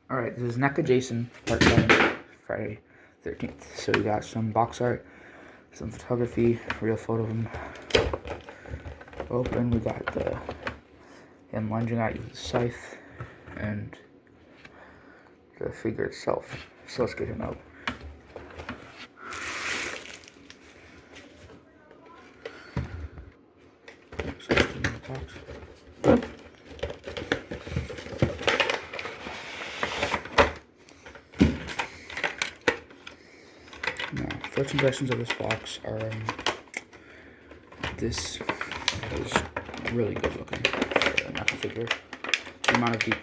Alright, this is Neca Jason, part 7, Friday 13th. So we got some box art, some photography, real photo of him open. We got him lunging at you with a scythe, and the figure itself. So let's get him out. So let's get him in the box. Now, first impressions of this box are this is really good looking for a Neca figure. The amount of deep.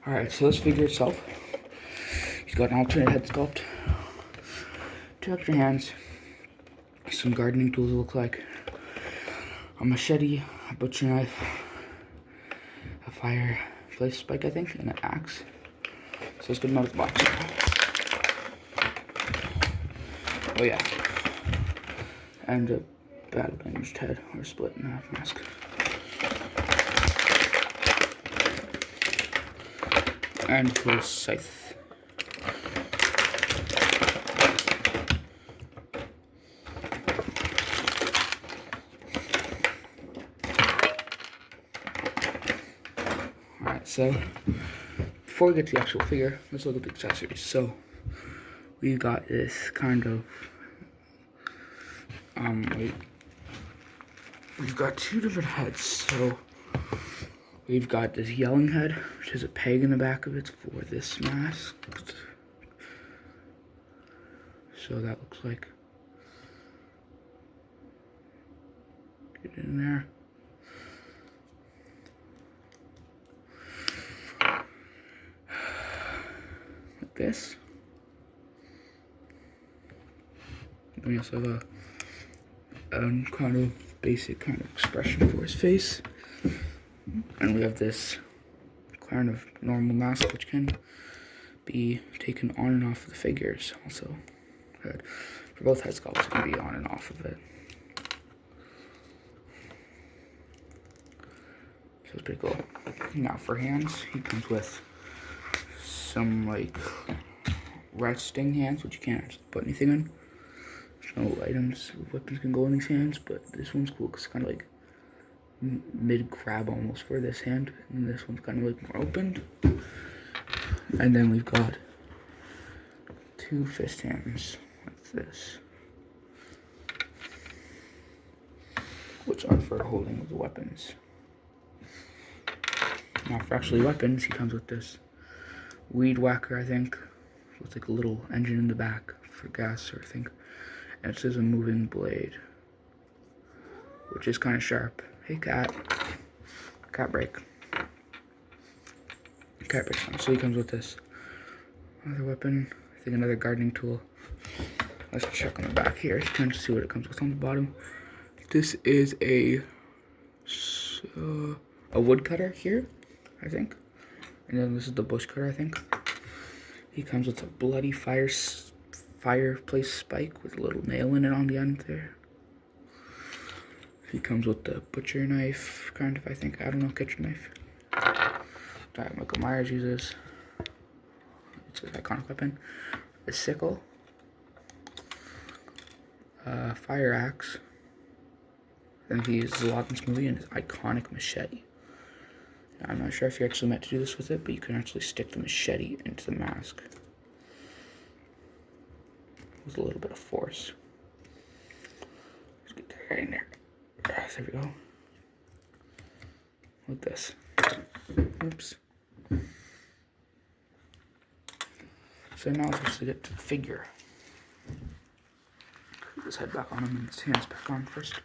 Alright, so this figure itself, he's got an alternate head sculpt, 2 extra hands, some gardening tools it looks like, a machete, a butcher knife, a fireplace spike I think, and an axe. So let's get him out of the box. Oh yeah. And a battle damaged head, or split in half mask. And his scythe. Alright, so before we get to the actual figure, let's look at the accessories. So we got this kind of we've got 2 different heads. So we've got this yelling head, which has a peg in the back of it for this mask. So that looks like, get in there. Like this. And we also have a kind of basic kind of expression for his face. And we have this kind of normal mask, which can be taken on and off of the figures. Also, good for both head sculpts, it can be on and off of it. So it's pretty cool. Now for hands, he comes with some like resting hands, which you can't actually put anything in. There's no items, weapons can go in these hands, but this one's cool because it's kind of like mid-grab almost for this hand, and this one's kind of like more opened. And then we've got 2 fist hands like this, which are for holding the weapons. Now for actually weapons, he comes with this weed whacker, I think. With like a little engine in the back for gas, or I think. And it says a moving blade, which is kind of sharp. Hey cat. Cat break. Cat break. So he comes with this other weapon. I think another gardening tool. Let's check on the back here. You can see what it comes with on the bottom. This is a wood cutter here, I think. And then this is the bush cutter, I think. He comes with a bloody fireplace spike with a little nail in it on the end there. He comes with the butcher knife, kind of, I think. I don't know, kitchen knife. That Michael Myers uses. It's an iconic weapon. A sickle. Fire axe. I think he uses a lot in this movie, and his iconic machete. I'm not sure if you're actually meant to do this with it, but you can actually stick the machete into the mask with a little bit of force. Let's get that right in there. There we go. Like this. Oops. So now let's actually get to the figure. Put his head back on him and his hands back on first.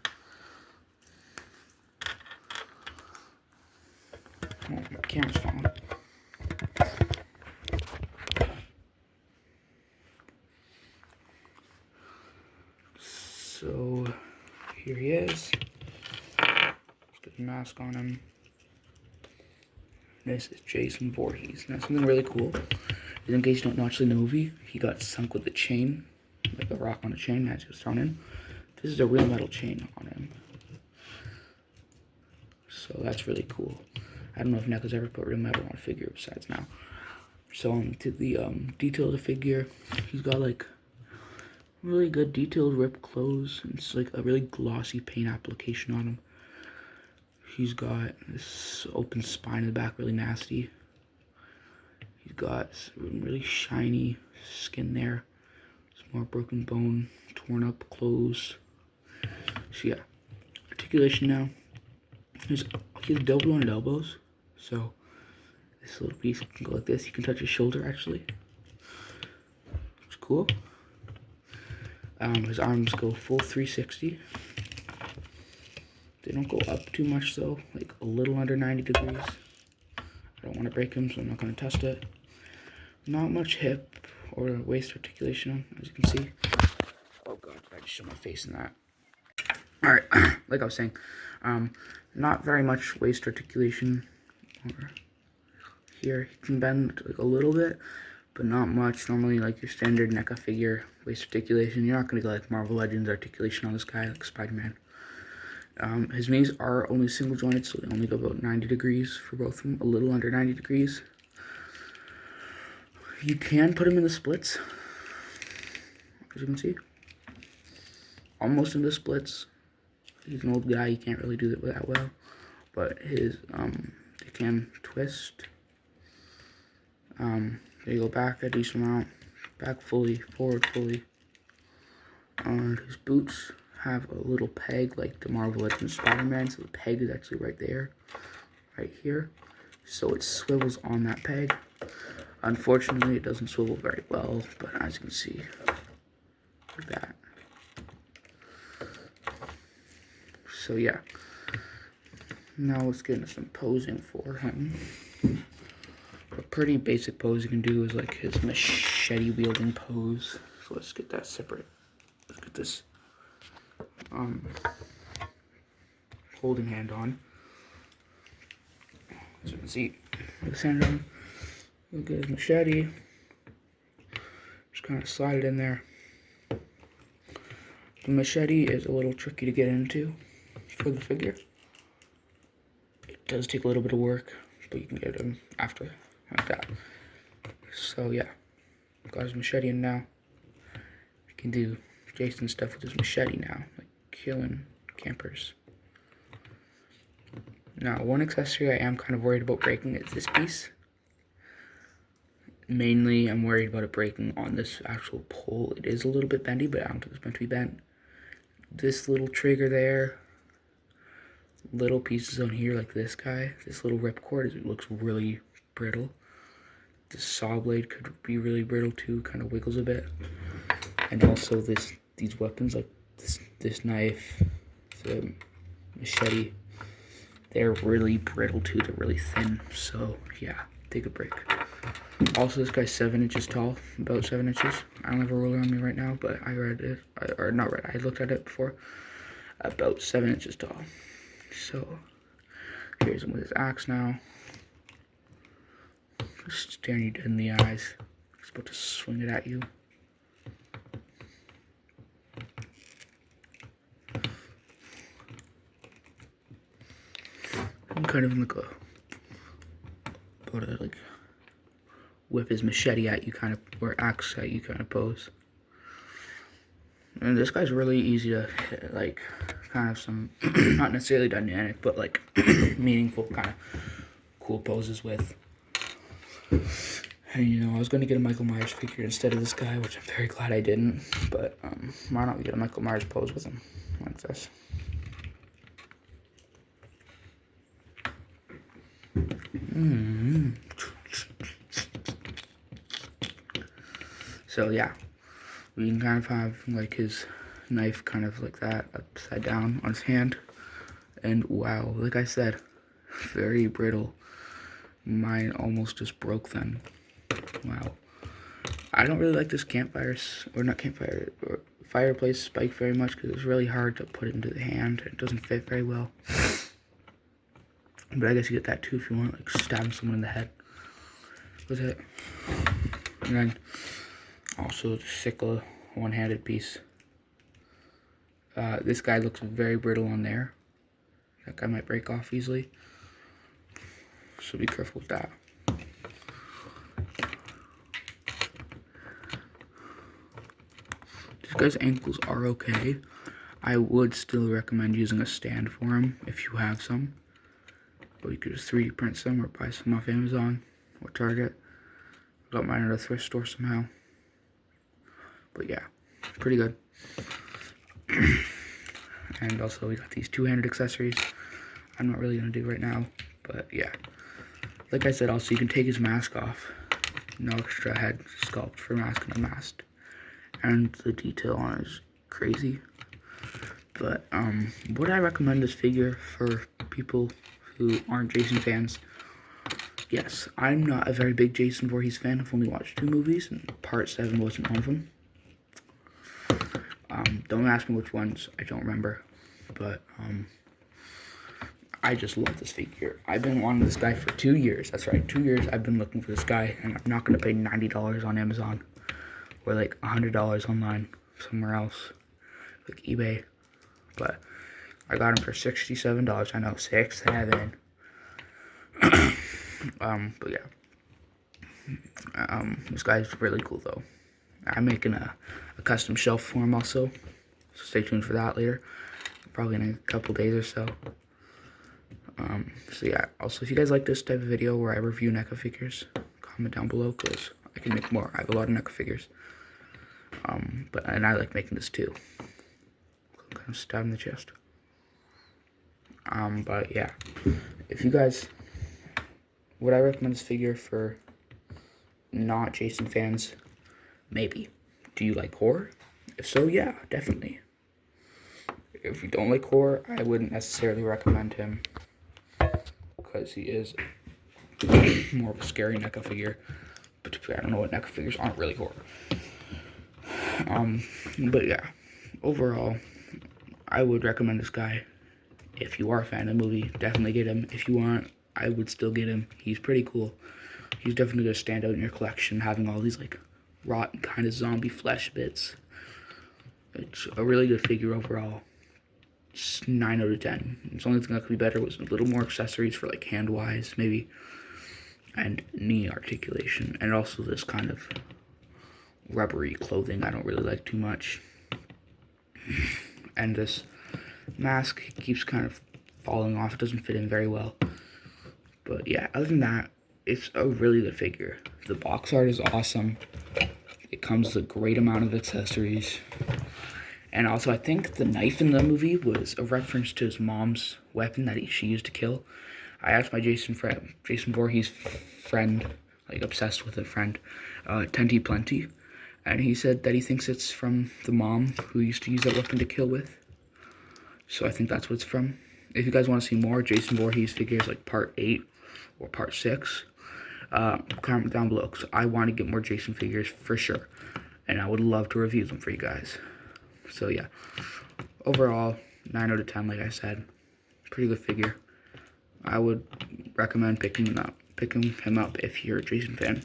Oh, my camera's falling. So here he is. Let's get the mask on him. This is Jason Voorhees. Now something really cool is, in case you don't actually know the movie, he got sunk with a chain, like a rock on a chain as he was thrown in. This is a real metal chain on him. So that's really cool. I don't know if Neca's ever put real metal on a figure besides now. So on to the detail of the figure. He's got like really good detailed ripped clothes. It's like a really glossy paint application on him. He's got this open spine in the back, really nasty. He's got some really shiny skin there. Some more broken bone, torn up clothes. So yeah, articulation now. He has double-jointed elbows, so this little piece can go like this. You can touch his shoulder actually. It's cool. His arms go full 360. They don't go up too much though, like a little under 90 degrees. I don't want to break him, so I'm not going to test it. Not much hip or waist articulation, as you can see. Oh god, I just showed my face in that. Alright, like I was saying, not very much waist articulation. Or here, he can bend like a little bit, but not much. Normally, like your standard Neca figure waist articulation, you're not going to get like Marvel Legends articulation on this guy, like Spider-Man. His knees are only single jointed, so they only go about 90 degrees for both of them, a little under 90 degrees. You can put him in the splits, as you can see. Almost in the splits. He's an old guy, he can't really do that well. But his, they can twist. There you go, back a decent amount. Back fully, forward fully. And his boots have a little peg like the Marvel Legends Spider-Man, so the peg is actually right there, right here, so it swivels on that peg. Unfortunately, it doesn't swivel very well, but as you can see, like that. So yeah, now let's get into some posing for him. A pretty basic pose you can do is like his machete wielding pose, so let's get that separate. Let's get this holding hand on. As you can see, this hand on. Look at his machete. Just kind of slide it in there. The machete is a little tricky to get into for the figure. It does take a little bit of work, but you can get him after, like that. So yeah, got his machete in now. You can do Jason stuff with his machete now, like killing campers. Now, one accessory I am kind of worried about breaking is this piece. Mainly, I'm worried about it breaking on this actual pole. It is a little bit bendy, but I don't think it's meant to be bent. This little trigger there, little pieces on here like this guy, this little ripcord, it looks really brittle. This saw blade could be really brittle too, kind of wiggles a bit. And also these weapons like this knife, the machete, they're really brittle too, they're really thin, so yeah, take a break. Also, this guy's 7 inches tall, about 7 inches. I don't have a ruler on me right now, but I read it, or not read, I looked at it before. About 7 inches tall. So, here's him with his axe now. Just staring you dead in the eyes. He's about to swing it at you. I'm kind of in like about to like whip his machete at you kind of, or axe at you kind of pose. And this guy's really easy to hit, like kind of some, not necessarily dynamic, but like meaningful kind of cool poses with. And you know, I was going to get a Michael Myers figure instead of this guy, which I'm very glad I didn't. But why not get a Michael Myers pose with him like this? So yeah, we can kind of have like his knife kind of like that upside down on his hand. And wow, like I said, very brittle. Mine almost just broke then. Wow. I don't really like this fireplace spike very much because it's really hard to put into the hand. It doesn't fit very well. But I guess you get that too if you want, like stabbing someone in the head with it. And then also the sickle one-handed piece. This guy looks very brittle on there. That guy might break off easily. so be careful with that. This guy's ankles are okay. I would still recommend using a stand for him if you have some. But you could just 3D print some or buy some off Amazon or Target. Got mine at a thrift store somehow. But yeah, pretty good. And also we got these two-handed accessories. I'm not really gonna do right now, but yeah. Like I said, also you can take his mask off. No extra head sculpt for mask and unmasked. And the detail on it is crazy. But would I recommend this figure for people who aren't Jason fans? Yes, I'm not a very big Jason Voorhees fan. I've only watched 2 movies, and Part 7 wasn't one of them. Don't ask me which ones, I don't remember. But I just love this figure. I've been wanting this guy for 2 years. That's right, 2 years I've been looking for this guy, and I'm not going to pay $90 on Amazon. Or like $100 online somewhere else, like eBay. But I got him for $67. I know, 67. But yeah. This guy's really cool though. I'm making a custom shelf for him also. So stay tuned for that later. Probably in a couple days or so. So yeah, also if you guys like this type of video where I review Neca figures, comment down below because I can make more. I have a lot of Neca figures. And I like making this too. Kind of stab in the chest. But yeah, if you guys, would I recommend this figure for not Jason fans? Maybe. Do you like horror? If so, yeah, definitely. If you don't like horror, I wouldn't necessarily recommend him because he is more of a scary Neca figure. But I don't know what Neca figures aren't really horror. But yeah, overall, I would recommend this guy. If you are a fan of the movie, definitely get him. If you aren't, I would still get him. He's pretty cool. He's definitely going to stand out in your collection, having all these, like, rotten kind of zombie flesh bits. It's a really good figure overall. It's 9 out of 10. It's the only thing that could be better was a little more accessories for, like, hand-wise, maybe, and knee articulation, and also this kind of rubbery clothing I don't really like too much. And this mask keeps kind of falling off. It doesn't fit in very well. But yeah, other than that, it's a really good figure. The box art is awesome. It comes with a great amount of accessories. And also, I think the knife in the movie was a reference to his mom's weapon that she used to kill. I asked my Jason Voorhees friend, like obsessed with a friend, Tenty Plenty, and he said that he thinks it's from the mom who used to use that weapon to kill with. So I think that's what it's from. If you guys want to see more Jason Voorhees figures, like Part 8 or Part 6, comment down below, because I want to get more Jason figures for sure. And I would love to review them for you guys. So yeah, overall, 9 out of 10, like I said. Pretty good figure. I would recommend picking him up if you're a Jason fan.